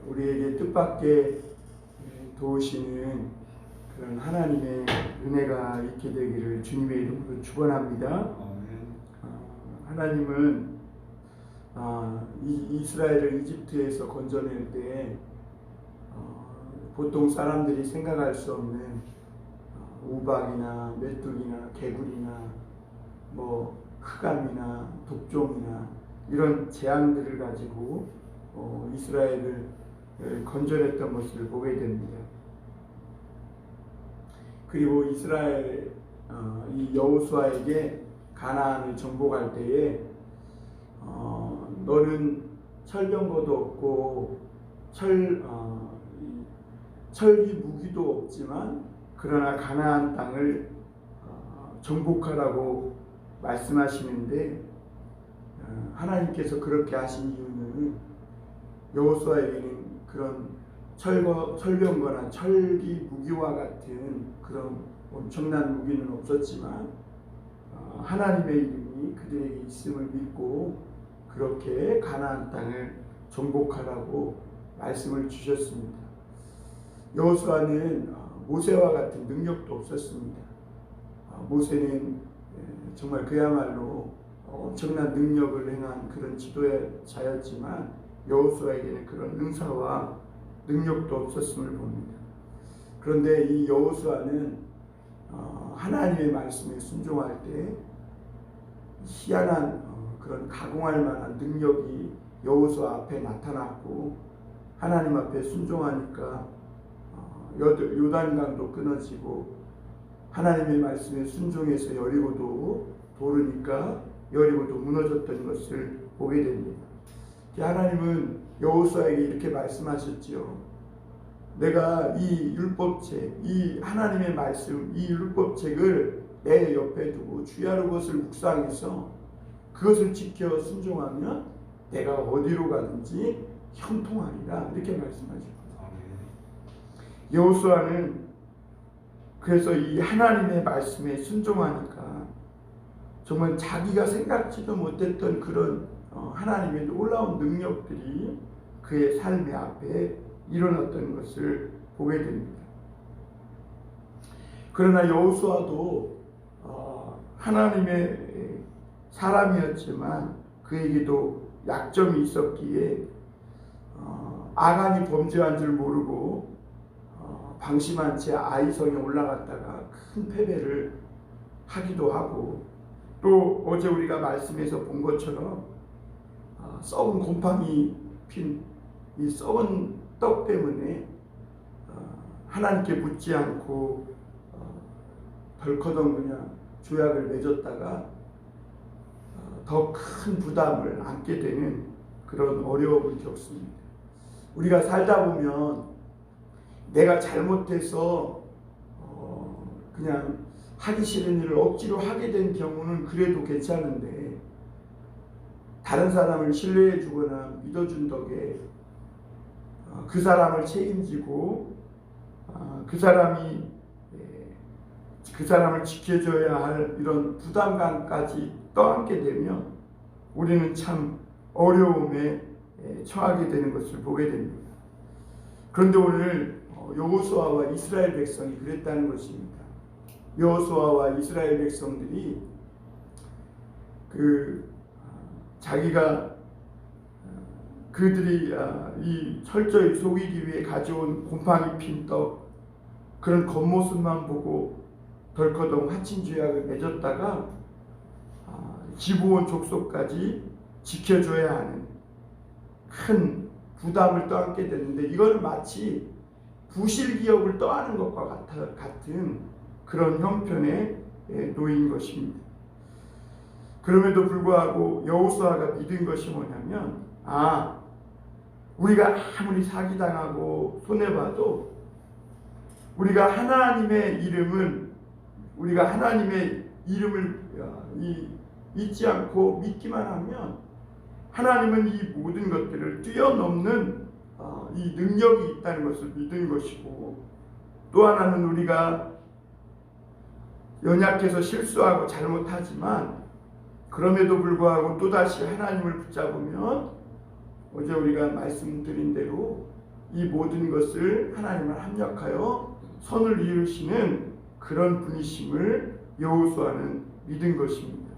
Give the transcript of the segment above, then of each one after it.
우리에게 뜻밖의 도우시는 그런 하나님의 은혜가 있게 되기를 주님의 이름으로 축원합니다. 하나님은 이스라엘을 이집트에서 건져낼 때 보통 사람들이 생각할 수 없는 우박이나 메뚜기나 개구리나 뭐 흑암이나 독종이나 이런 재앙들을 가지고 이스라엘을 건져냈던 것을 보게 됩니다. 그리고 이스라엘 이 여호수아에게 가나안을 정복할 때에 너는 철병거도 없고 철기 무기도 없지만 그러나 가나안 땅을 정복하라고 말씀하시는데 하나님께서 그렇게 하신 이유는 여호수아에게는 그런 철병거나 철기 무기와 같은 그런 엄청난 무기는 없었지만 하나님의 이름이 그들에게 있음을 믿고 그렇게 가나안 땅을 정복하라고 말씀을 주셨습니다. 여호수아는 모세와 같은 능력도 없었습니다. 모세는 정말 그야말로 엄청난 능력을 행한 그런 지도자였지만 여호수아에게는 그런 은사와 능력도 없었음을 봅니다. 그런데 이 여호수아는 하나님의 말씀에 순종할 때 희한한 그런 가공할 만한 능력이 여호수아 앞에 나타났고 하나님 앞에 순종하니까 요단강도 끊어지고 하나님의 말씀에 순종해서 여리고도 도르니까 여리고도 무너졌던 것을 보게 됩니다. 하나님은 여호수아에게 이렇게 말씀하셨지요. 내가 이 율법책, 이 하나님의 말씀, 이 율법책을 내 옆에 두고 주야로 그것을 묵상해서 그것을 지켜 순종하면 내가 어디로 가든지 형통하리라 이렇게 말씀하셨거든요. 여호수아는 그래서 이 하나님의 말씀에 순종하니까 정말 자기가 생각지도 못했던 그런 하나님의 놀라운 능력들이 그의 삶의 앞에 일어났던 것을 보게 됩니다. 그러나 여호수아도 하나님의 사람이었지만 그에게도 약점이 있었기에 아간이 범죄한 줄 모르고 방심한 채 아이성에 올라갔다가 큰 패배를 하기도 하고 또 어제 우리가 말씀에서 본 것처럼 썩은 곰팡이 핀 이 썩은 떡 때문에 하나님께 묻지 않고 덜커덩 그냥 조약을 맺었다가 더 큰 부담을 안게 되는 그런 어려움을 겪습니다. 우리가 살다 보면 내가 잘못해서 그냥 하기 싫은 일을 억지로 하게 된 경우는 그래도 괜찮은데 다른 사람을 신뢰해 주거나 믿어준 덕에 그 사람을 책임지고 그 사람을 지켜줘야 할 이런 부담감까지 떠안게 되면 우리는 참 어려움에 처하게 되는 것을 보게 됩니다. 그런데 오늘 여호수아와 이스라엘 백성이 그랬다는 것입니다. 여호수아와 이스라엘 백성들이 그들이 이 철저히 속이기 위해 가져온 곰팡이 핀 떡 그런 겉모습만 보고 덜커덩 화친죄악을 맺었다가 기브온 족속까지 지켜줘야 하는 큰 부담을 떠안게 됐는데 이거는 마치 부실기업을 떠안은 것과 같은 그런 형편에 놓인 것입니다. 그럼에도 불구하고 여호수아가 믿은 것이 뭐냐면 우리가 아무리 사기당하고 손해봐도 우리가 하나님의 이름을 잊지 않고 믿기만 하면 하나님은 이 모든 것들을 뛰어넘는 이 능력이 있다는 것을 믿은 것이고 또 하나는 우리가 연약해서 실수하고 잘못하지만 그럼에도 불구하고 또다시 하나님을 붙잡으면 어제 우리가 말씀드린 대로 이 모든 것을 하나님을 합력하여 선을 이루시는 그런 분이심을 여호수아는 믿은 것입니다.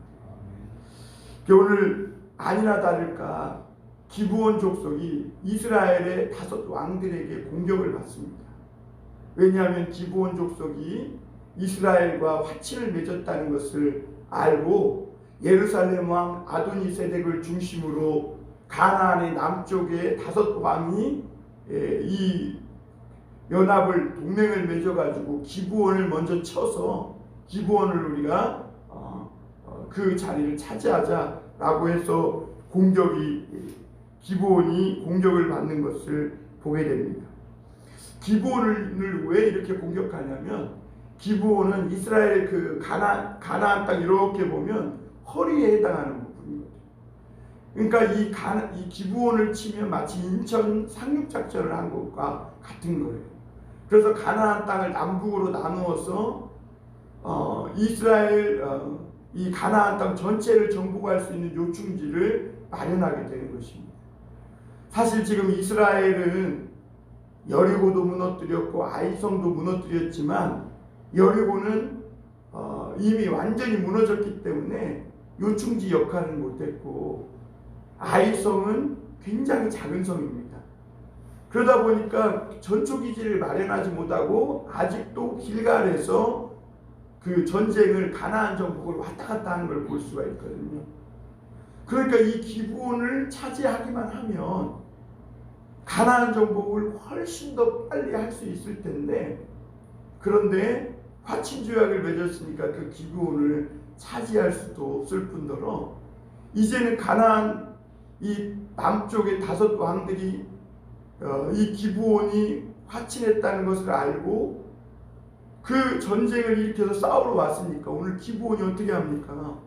오늘 아니나 다를까 기브온 족속이 이스라엘의 5 왕들에게 공격을 받습니다. 왜냐하면 기브온 족속이 이스라엘과 화친을 맺었다는 것을 알고 예루살렘 왕 아도니세덱을 중심으로 가나안의 남쪽에 5 왕이 이 연합을 동맹을 맺어가지고 기브온을 먼저 쳐서 기브온을 우리가 그 자리를 차지하자라고 해서 기브온이 공격을 받는 것을 보게 됩니다. 기브온을 왜 이렇게 공격하냐면 기브온은 이스라엘 그 가나안 땅 이렇게 보면 허리에 해당하는 부분이거든요. 그러니까 이 기브온을 치면 마치 인천 상륙작전을 한 것과 같은 거예요. 그래서 가나안 땅을 남북으로 나누어서 이스라엘 이 가나안 땅 전체를 정복할 수 있는 요충지를 마련하게 되는 것입니다. 사실 지금 이스라엘은 여리고도 무너뜨렸고 아이성도 무너뜨렸지만 여리고는 이미 완전히 무너졌기 때문에 요충지 역할을 못했고 아이성은 굉장히 작은 성입니다. 그러다 보니까 전초기지를 마련하지 못하고 아직도 길갈에서 그 전쟁을 가나안 정복을 왔다 갔다 하는 걸 볼 수가 있거든요. 그러니까 이 기브온을 차지하기만 하면 가나안 정복을 훨씬 더 빨리 할 수 있을 텐데, 그런데 화친 조약을 맺었으니까 그 기브온을 차지할 수도 없을 뿐더러 이제는 가나안 이 남쪽의 5 왕들이 이 기브온이 화친했다는 것을 알고 그 전쟁을 일으켜서 싸우러 왔으니까 오늘 기브온이 어떻게 합니까?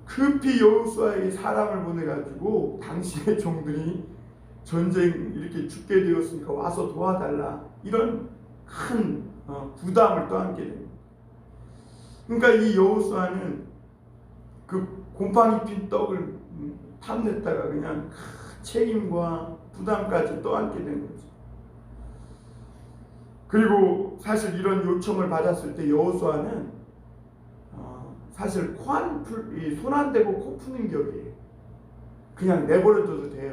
급히 여호수아에게 사람을 보내가지고 당신의 종들이 전쟁 이렇게 죽게 되었으니까 와서 도와달라, 이런 큰 부담을 떠안게 됩니다. 그러니까 이 여호수아는 그 곰팡이 핀 떡을 탐냈다가 그냥 큰 책임과 부담까지 떠안게 된 거죠. 그리고 사실 이런 요청을 받았을 때 여호수아는 사실 손 안 대고 코 푸는 격이에요. 그냥 내버려둬도 돼요.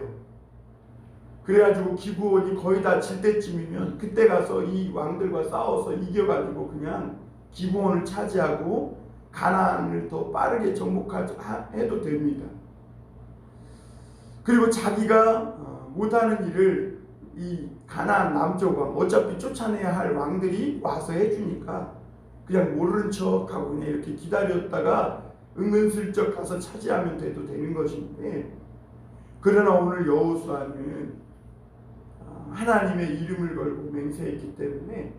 그래가지고 기브온이 거의 다 질 때쯤이면 그때 가서 이 왕들과 싸워서 이겨가지고 그냥 기브온을 차지하고 가나안을 더 빠르게 정복해도 됩니다. 그리고 자기가 못하는 일을 이 가나안 남쪽 왕, 어차피 쫓아내야 할 왕들이 와서 해주니까 그냥 모르는 척하고 그냥 이렇게 기다렸다가 은근슬쩍 가서 차지하면 돼도 되는 것인데, 그러나 오늘 여호수아는 하나님의 이름을 걸고 맹세했기 때문에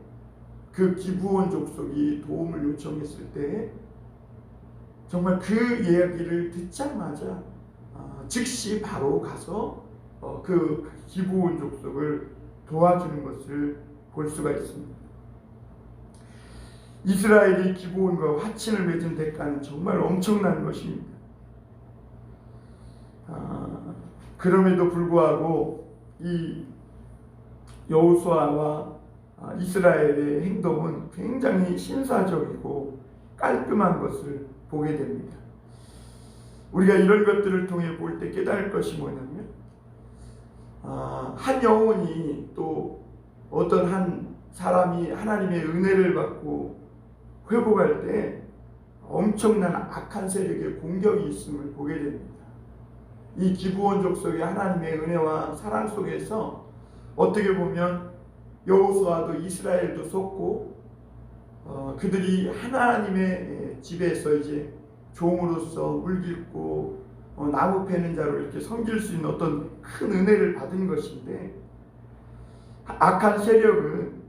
그 기브온 족속이 도움을 요청했을 때 정말 그 이야기를 듣자마자 즉시 바로 가서 그 기브온 족속을 도와주는 것을 볼 수가 있습니다. 이스라엘이 기브온과 화친을 맺은 대가는 정말 엄청난 것입니다. 그럼에도 불구하고 이 여호수아와 이스라엘의 행동은 굉장히 신사적이고 깔끔한 것을 보게 됩니다. 우리가 이런 것들을 통해 볼 때 깨달을 것이 뭐냐면, 한 영혼이 또 어떤 한 사람이 하나님의 은혜를 받고 회복할 때 엄청난 악한 세력의 공격이 있음을 보게 됩니다. 이 기브온 족속의 하나님의 은혜와 사랑 속에서 어떻게 보면 여호수아도 이스라엘도 속고 그들이 하나님의 집에서 이제 종으로서 물깃고 나무 패는 자로 이렇게 섬길 수 있는 어떤 큰 은혜를 받은 것인데, 악한 세력은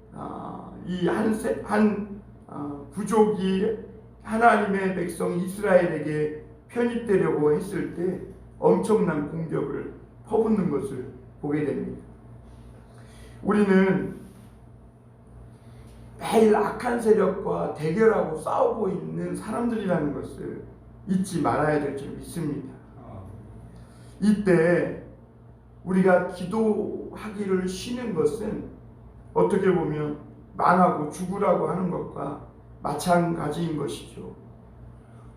이 한 부족이 하나님의 백성 이스라엘에게 편입되려고 했을 때 엄청난 공격을 퍼붓는 것을 보게 됩니다. 우리는 매일 악한 세력과 대결하고 싸우고 있는 사람들이라는 것을 잊지 말아야 될 줄 믿습니다. 이때 우리가 기도 기도하기를 쉬는 것은 어떻게 보면 망하고 죽으라고 하는 것과 마찬가지인 것이죠.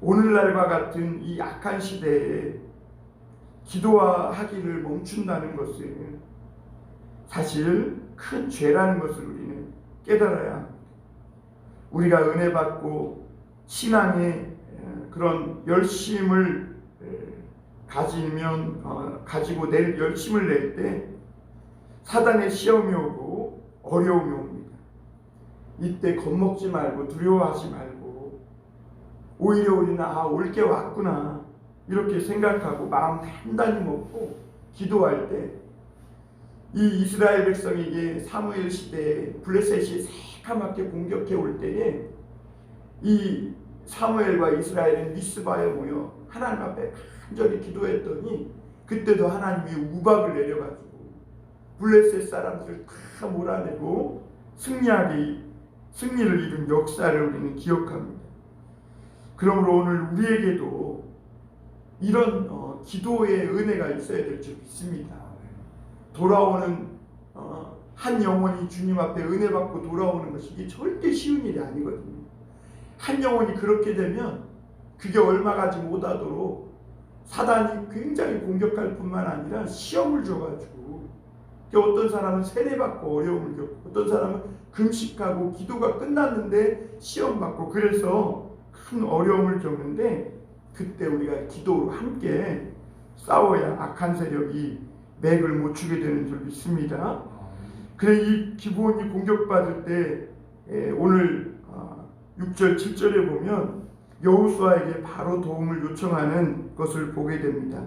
오늘날과 같은 이 악한 시대에 기도하기를 멈춘다는 것은 사실 큰 죄라는 것을 우리는 깨달아야 합니다. 우리가 은혜 받고 신앙의 그런 열심을 가지고 낼 열심을 낼 때 사단의 시험이 오고 어려움이 옵니다. 이때 겁먹지 말고 두려워하지 말고 오히려 우리는 올 게 왔구나 이렇게 생각하고 마음 단단히 먹고 기도할 때 이 이스라엘 백성에게 사무엘 시대에 블레셋이 새카맣게 공격해 올 때에 이 사무엘과 이스라엘은 미스바에 모여 하나님 앞에 간절히 기도했더니 그때도 하나님이 우박을 내려가지고 블레셋 사람들을 다 몰아내고 승리를 이룬 역사를 우리는 기억합니다. 그러므로 오늘 우리에게도 이런 기도의 은혜가 있어야 될 줄 믿습니다. 돌아오는 한 영혼이 주님 앞에 은혜 받고 돌아오는 것이 이게 절대 쉬운 일이 아니거든요. 한 영혼이 그렇게 되면 그게 얼마 가지 못하도록 사단이 굉장히 공격할 뿐만 아니라 시험을 줘가지고 어떤 사람은 세례받고 어려움을 겪고 어떤 사람은 금식하고 기도가 끝났는데 시험받고 그래서 큰 어려움을 겪는데 그때 우리가 기도로 함께 싸워야 악한 세력이 맥을 못 추게 되는 줄 믿습니다. 그래 이 기브온이 공격받을 때 오늘 6절 7절에 보면 여호수아에게 바로 도움을 요청하는 것을 보게 됩니다.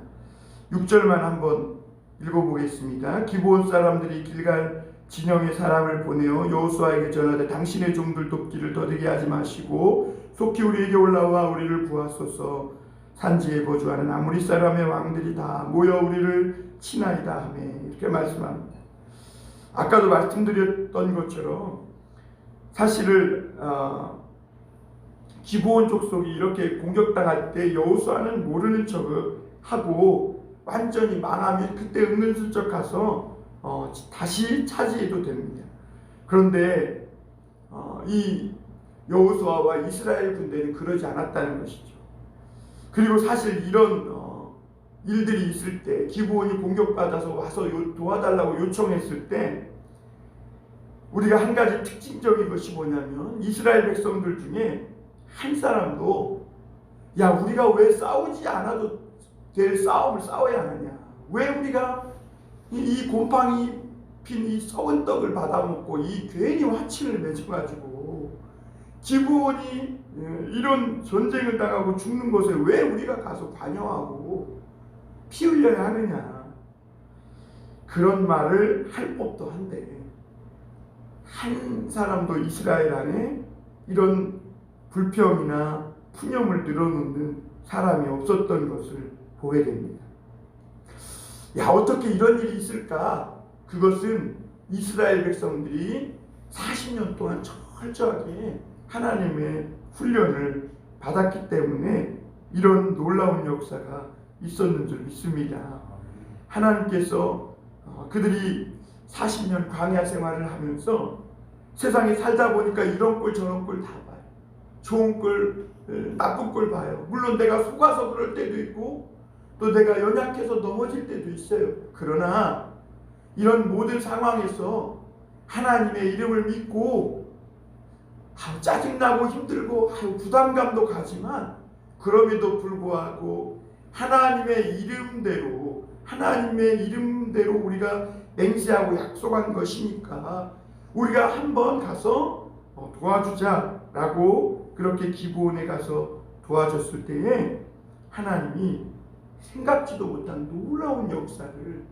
6절만 한번 읽어보겠습니다. 기브온 사람들이 길갈 진영에 사람을 보내어 여호수아에게 전하되 당신의 종들 돕기를 더디게 하지 마시고 속히 우리에게 올라와 우리를 구하소서. 산지에 거주하는 아모리 사람의 왕들이 다 모여 우리를 치나이다 하며 이렇게 말씀합니다. 아까도 말씀드렸던 것처럼 사실을 기브온 족속이 이렇게 공격당할 때 여호수아는 모르는 척하고 완전히 망하면 그때 은근슬쩍 가서 다시 차지해도 됩니다. 그런데 이 여호수아와 이스라엘 군대는 그러지 않았다는 것이죠. 그리고 사실 이런 일들이 있을 때 기브온이 공격받아서 와서 도와달라고 요청했을 때 우리가 한 가지 특징적인 것이 뭐냐면 이스라엘 백성들 중에 한 사람도 야 우리가 왜 싸우지 않아도 될 싸움을 싸워야 하느냐, 왜 우리가 이 곰팡이 핀 이 썩은 떡을 받아먹고 이 괜히 화친을 맺어가지고 기브온이 이런 전쟁을 당하고 죽는 것에 왜 우리가 가서 관여하고 피 흘려야 하느냐, 그런 말을 할 법도 한데 한 사람도 이스라엘 안에 이런 불평이나 푸념을 늘어놓는 사람이 없었던 것을 보게 됩니다. 야 어떻게 이런 일이 있을까? 그것은 이스라엘 백성들이 40년 동안 철저하게 하나님의 훈련을 받았기 때문에 이런 놀라운 역사가 있었는 줄 믿습니다. 하나님께서 그들이 40년 광야 생활을 하면서 세상에 살다 보니까 이런 꼴 저런 꼴 다 봐요. 좋은 꼴 나쁜 꼴 봐요. 물론 내가 속아서 그럴 때도 있고 또 내가 연약해서 넘어질 때도 있어요. 그러나 이런 모든 상황에서 하나님의 이름을 믿고 짜증나고 힘들고 부담감도 가지만 그럼에도 불구하고 하나님의 이름대로 우리가 맹세하고 약속한 것이니까 우리가 한번 가서 도와주자라고 그렇게 기브온에 가서 도와줬을 때에 하나님이 생각지도 못한 놀라운 역사를,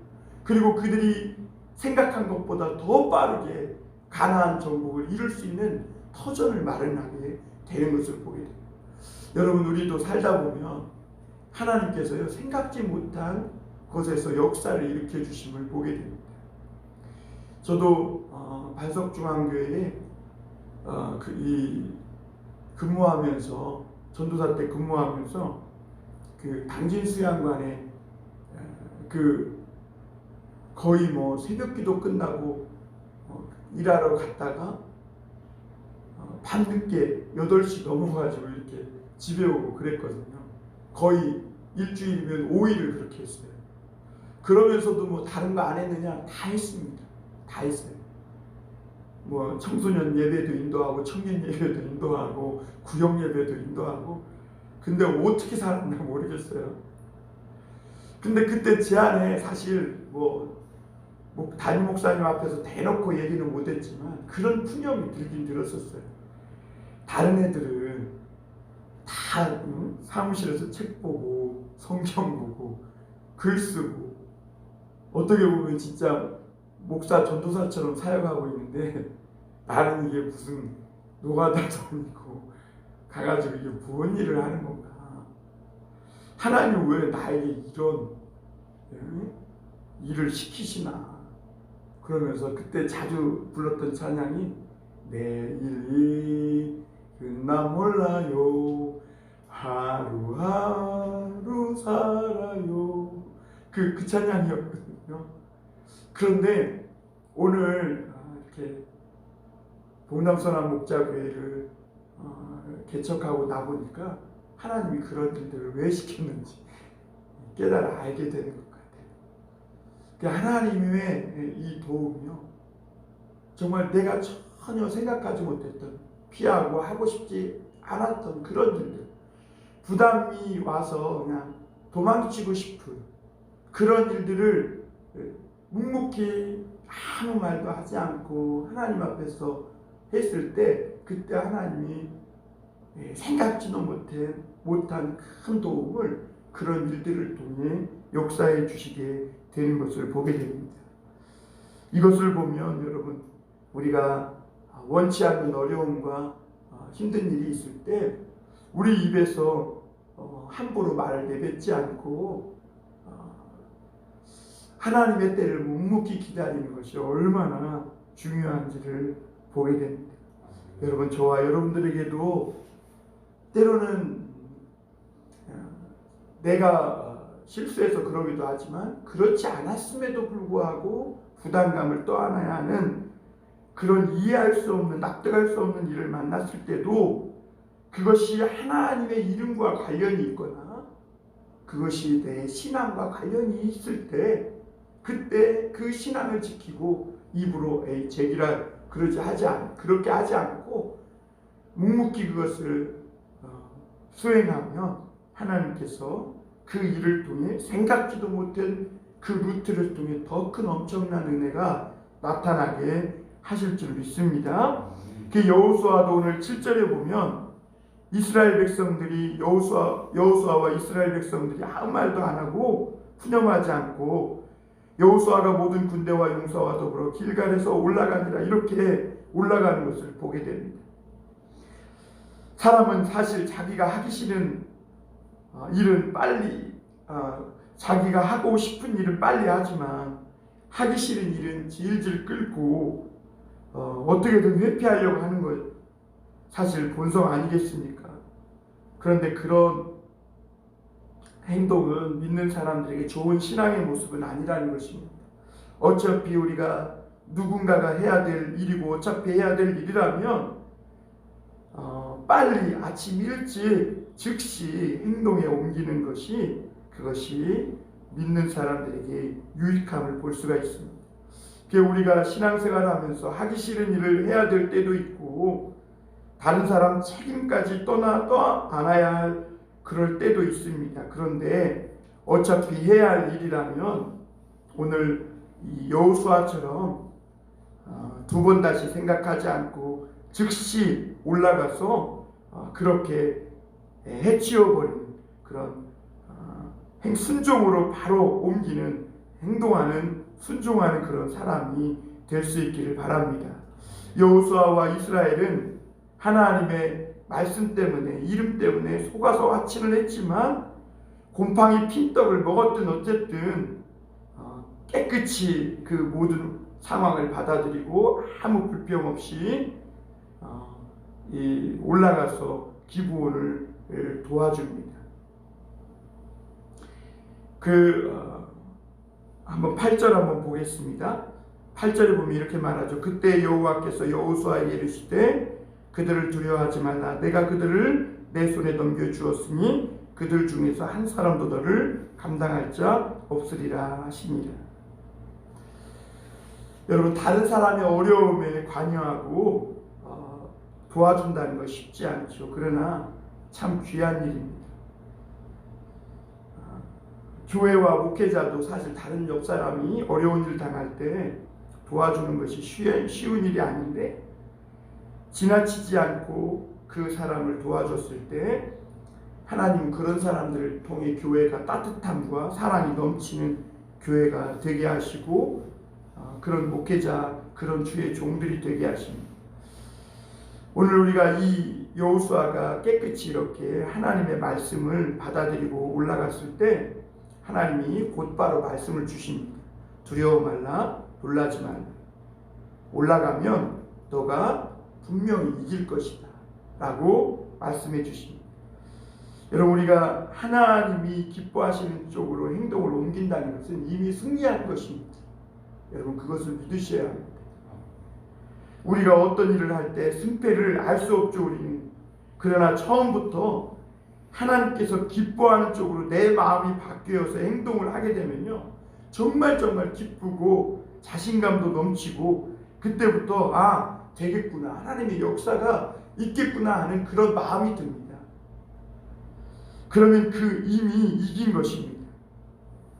그리고 그들이 생각한 것보다 더 빠르게 가나안 정복을 이룰 수 있는 터전을 마련하게 되는 것을 보게 됩니다. 여러분 우리도 살다 보면 하나님께서요 생각지 못한 곳에서 역사를 일으켜 주심을 보게 됩니다. 저도 반석중앙교회에 근무하면서 전도사 때 근무하면서 그 당진수양관에 그 거의 뭐 새벽기도 끝나고 일하러 갔다가 밤늦게 8시 넘어가지고 이렇게 집에 오고 그랬거든요. 거의 일주일이면 5일을 그렇게 했어요. 그러면서도 뭐 다른 거 안 했느냐? 다 했습니다. 다 했어요. 뭐 청소년 예배도 인도하고 청년 예배도 인도하고 구역 예배도 인도하고. 근데 어떻게 살았나 모르겠어요. 근데 그때 제 안에 사실 뭐 담임 목사님 앞에서 대놓고 얘기는 못했지만 그런 푸념이 들긴 들었었어요. 다른 애들은 다 사무실에서 책 보고 성경 보고 글 쓰고 어떻게 보면 진짜 목사 전도사처럼 사역하고 있는데 나는 이게 무슨 노가다도 아니고 가가지고 이게 무슨 일을 하는 건가. 하나님 왜 나에게 이런 일을 시키시나. 그러면서 그때 자주 불렀던 찬양이 내일이 끝나 몰라요 하루하루 살아요. 그 찬양이었거든요. 그런데 오늘 이렇게 봉담선한 목자교회를 개척하고 나보니까 하나님이 그런 일들을 왜 시켰는지 깨달아 알게 되는 것 같아요. 하나님의 이 도움이요, 정말 내가 전혀 생각하지 못했던, 피하고 하고 싶지 않았던 그런 일들, 부담이 와서 그냥 도망치고 싶은 그런 일들을 묵묵히 아무 말도 하지 않고 하나님 앞에서 했을 때, 그때 하나님이 생각지도 못한 큰 도움을 그런 일들을 통해 역사해 주시게 되는 것을 보게 됩니다. 이것을 보면 여러분, 우리가 원치 않는 어려움과 힘든 일이 있을 때 우리 입에서 함부로 말을 내뱉지 않고 하나님의 때를 묵묵히 기다리는 것이 얼마나 중요한지를 보게 됩니다. 여러분, 저와 여러분들에게도 때로는 내가 실수해서 그러기도 하지만 그렇지 않았음에도 불구하고 부담감을 떠안아야 하는 그런 이해할 수 없는, 납득할 수 없는 일을 만났을 때도 그것이 하나님의 이름과 관련이 있거나 그것이 내 신앙과 관련이 있을 때 그때 그 신앙을 지키고 입으로 제기라 그렇게 하지 않고 묵묵히 그것을 수행하면 하나님께서 그 일을 통해 생각지도 못한 그 루트를 통해 더 큰 엄청난 은혜가 나타나게 하실 줄 믿습니다. 그 여호수아도 오늘 7절에 보면 이스라엘 백성들이 여호수아와 이스라엘 백성들이 아무 말도 안 하고 푸념하지 않고 여호수아가 모든 군대와 용사와 더불어 길갈에서 올라가니라 이렇게 올라가는 것을 보게 됩니다. 사람은 사실 자기가 하기 싫은 일은 빨리 자기가 하고 싶은 일은 빨리 하지만 하기 싫은 일은 질질 끌고 어떻게든 회피하려고 하는 것 사실 본성 아니겠습니까? 그런데 그런 행동은 믿는 사람들에게 좋은 신앙의 모습은 아니라는 것입니다. 어차피 우리가 누군가가 해야 될 일이고 어차피 해야 될 일이라면 빨리 아침 일찍 즉시 행동에 옮기는 것이 그것이 믿는 사람들에게 유익함을 볼 수가 있습니다. 우리가 신앙생활하면서 하기 싫은 일을 해야 될 때도 있고 다른 사람 책임까지 떠안아야 할 그럴 때도 있습니다. 그런데 어차피 해야 할 일이라면 오늘 이 여호수아처럼 두 번 다시 생각하지 않고 즉시 올라가서 그렇게 해치워버리는 그런 순종으로 바로 옮기는 행동하는 순종하는 그런 사람이 될 수 있기를 바랍니다. 여호수아와 이스라엘은 하나님의 말씀 때문에 이름 때문에 속아서 화친을 했지만 곰팡이 핀떡을 먹었든 어쨌든 깨끗이 그 모든 상황을 받아들이고 아무 불평 없이 올라가서 기브온을 한번 8절 한번 보겠습니다. 8절에 보면 이렇게 말하죠. 그때 여호와께서 여호수아에게 이르시되 그들을 두려워하지 말라. 내가 그들을 내 손에 넘겨주었으니 그들 중에서 한 사람도 너를 감당할 자 없으리라 하시니라. 여러분, 다른 사람의 어려움에 관여하고 도와준다는 거 쉽지 않죠. 그러나 참 귀한 일입니다. 교회와 목회자도 사실 다른 옆 사람이 어려운 일 당할 때 도와주는 것이 쉬운 일이 아닌데, 지나치지 않고 그 사람을 도와줬을 때 하나님은 그런 사람들을 통해 교회가 따뜻함과 사랑이 넘치는 교회가 되게 하시고 그런 목회자, 그런 주의 종들이 되게 하십니다. 오늘 우리가 이 여호수아가 깨끗이 이렇게 하나님의 말씀을 받아들이고 올라갔을 때 하나님이 곧바로 말씀을 주십니다. 두려워 말라, 놀라지 말라. 올라가면 너가 분명히 이길 것이다 라고 말씀해 주십니다. 여러분, 우리가 하나님이 기뻐하시는 쪽으로 행동을 옮긴다는 것은 이미 승리한 것입니다. 여러분, 그것을 믿으셔야 합니다. 우리가 어떤 일을 할 때 승패를 알 수 없죠, 우리는. 그러나 처음부터 하나님께서 기뻐하는 쪽으로 내 마음이 바뀌어서 행동을 하게 되면요, 정말 기쁘고 자신감도 넘치고, 그때부터 되겠구나, 하나님의 역사가 있겠구나 하는 그런 마음이 듭니다. 그러면 이미 이긴 것입니다.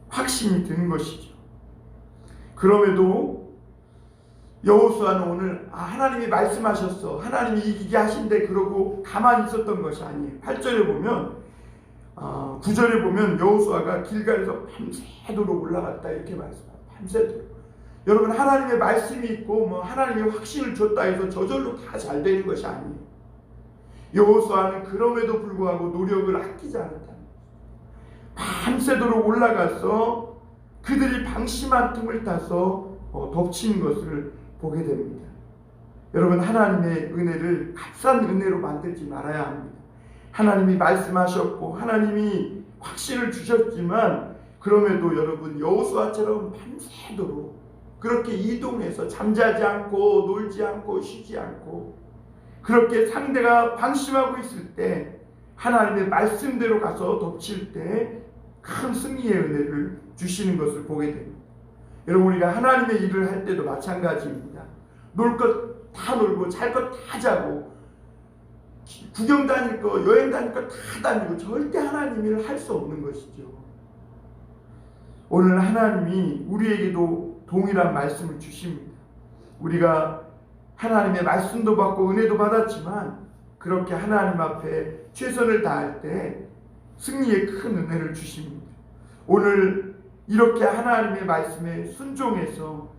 확신이 드는 것이죠. 그럼에도 여호수아는 오늘 하나님이 말씀하셨어, 하나님이 이기게 하신대 그러고 가만히 있었던 것이 아니에요. 8절에 보면 9절에 보면 여호수아가 길갈에서 밤새도록 올라갔다 이렇게 말씀합니다. 밤새도록. 여러분, 하나님의 말씀이 있고 하나님이 확신을 줬다 해서 저절로 다 잘 되는 것이 아니에요. 여호수아는 그럼에도 불구하고 노력을 아끼지 않았다. 밤새도록 올라가서 그들이 방심한 틈을 타서 덮친 것을 보게 됩니다. 여러분, 하나님의 은혜를 값싼 은혜로 만들지 말아야 합니다. 하나님이 말씀하셨고 하나님이 확신을 주셨지만, 그럼에도 여러분, 여호수아처럼 밤새도록 그렇게 이동해서 잠자지 않고 놀지 않고 쉬지 않고 그렇게 상대가 방심하고 있을 때 하나님의 말씀대로 가서 덮칠 때 큰 승리의 은혜를 주시는 것을 보게 됩니다. 여러분, 우리가 하나님의 일을 할 때도 마찬가지입니다. 놀 것 다 놀고 잘 것 다 자고 구경 다닐 거, 여행 다닐 거 다 다니고 절대 하나님 일을 할 수 없는 것이죠. 오늘 하나님이 우리에게도 동일한 말씀을 주십니다. 우리가 하나님의 말씀도 받고 은혜도 받았지만 그렇게 하나님 앞에 최선을 다할 때 승리의 큰 은혜를 주십니다. 오늘 이렇게 하나님의 말씀에 순종해서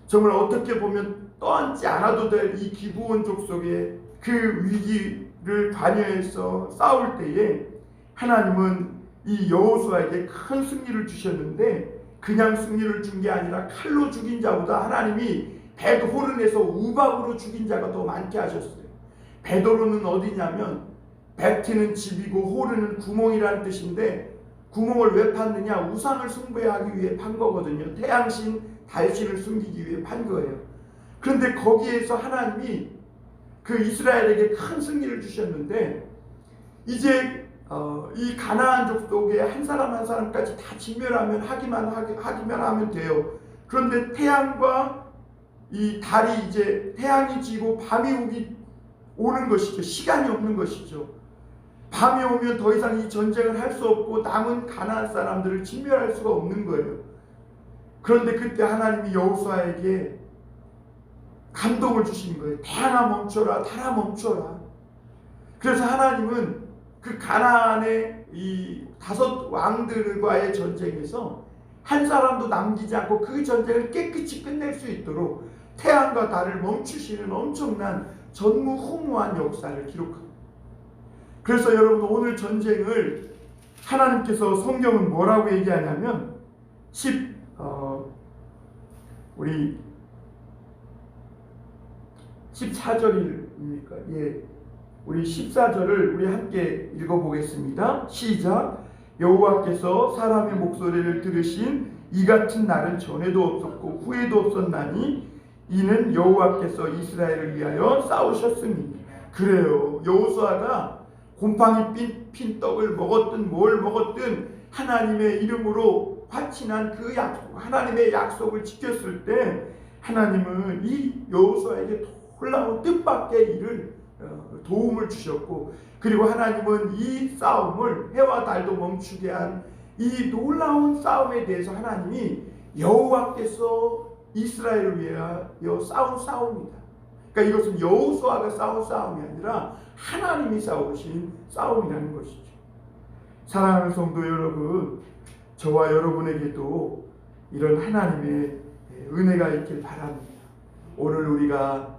정말 어떻게 보면 떠안지 않아도 될 이 기브온 족속의 그 위기를 관여해서 싸울 때에 하나님은 이 여호수아에게 큰 승리를 주셨는데, 그냥 승리를 준 게 아니라 칼로 죽인 자보다 하나님이 벳호른에서 우박으로 죽인 자가 더 많게 하셨어요. 벳호른은 어디냐면 베트는 집이고 호르는 구멍이라는 뜻인데, 구멍을 왜 팠느냐? 우상을 숭배하기 위해 판 거거든요. 태양신, 달신을 숨기기 위해 판 거예요. 그런데 거기에서 하나님이 그 이스라엘에게 큰 승리를 주셨는데, 이제 이 가나안 족속의 한 사람 한 사람까지 다 진멸하면 하기만 하면 돼요. 그런데 태양과 이 달이 이제 태양이 지고 밤이 오는 것이죠. 시간이 없는 것이죠. 밤이 오면 더 이상 이 전쟁을 할 수 없고 남은 가나안 사람들을 진멸할 수가 없는 거예요. 그런데 그때 하나님이 여호수아에게 감동을 주신 거예요. 태양아 멈춰라, 달아 멈춰라. 그래서 하나님은 그 가나안의 이 5 왕들과의 전쟁에서 한 사람도 남기지 않고 그 전쟁을 깨끗이 끝낼 수 있도록 태양과 달을 멈추시는 엄청난 전무후무한 역사를 기록합니다. 그래서 여러분, 오늘 전쟁을 하나님께서 성경은 뭐라고 얘기하냐면 우리 14절입니까? 예. 우리 14절을 우리 함께 읽어보겠습니다. 시작. 여호와께서 사람의 목소리를 들으신 이 같은 날은 전에도 없었고 후에도 없었나니 이는 여호와께서 이스라엘을 위하여 싸우셨으니. 그래요. 여호수아가 곰팡이 핀 떡을 먹었든 뭘 먹었든 하나님의 이름으로 화친한 그 약속, 하나님의 약속을 지켰을 때 하나님은 이 여호수아에게 놀라운 뜻밖의 일을 도움을 주셨고, 그리고 하나님은 이 싸움을 해와 달도 멈추게 한 이 놀라운 싸움에 대해서 하나님이 여호와께서 이스라엘을 위하여 싸운 싸움이다. 그러니까 이것은 여호수아가 싸운 싸움이 아니라 하나님이 싸우신 싸움이라는 것이죠. 사랑하는 성도 여러분, 저와 여러분에게도 이런 하나님의 은혜가 있길 바랍니다. 오늘 우리가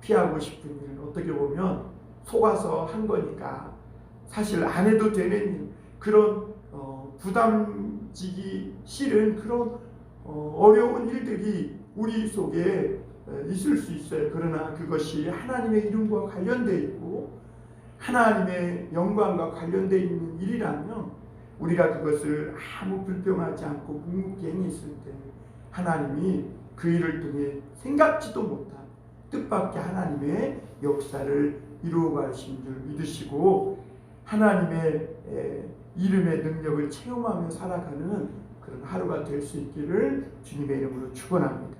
피하고 싶은 일은 어떻게 보면 속아서 한 거니까 사실 안 해도 되는 일, 그런 부담지기 싫은 그런 어려운 일들이 우리 속에 있을 수 있어요. 그러나 그것이 하나님의 이름과 관련되어 있고 하나님의 영광과 관련되어 있는 일이라면 우리가 그것을 아무 불평하지 않고 묵묵히 있을 때 하나님이 그 일을 통해 생각지도 못한 뜻밖의 하나님의 역사를 이루어가신 줄 믿으시고 하나님의 이름의 능력을 체험하며 살아가는 그런 하루가 될 수 있기를 주님의 이름으로 축원합니다.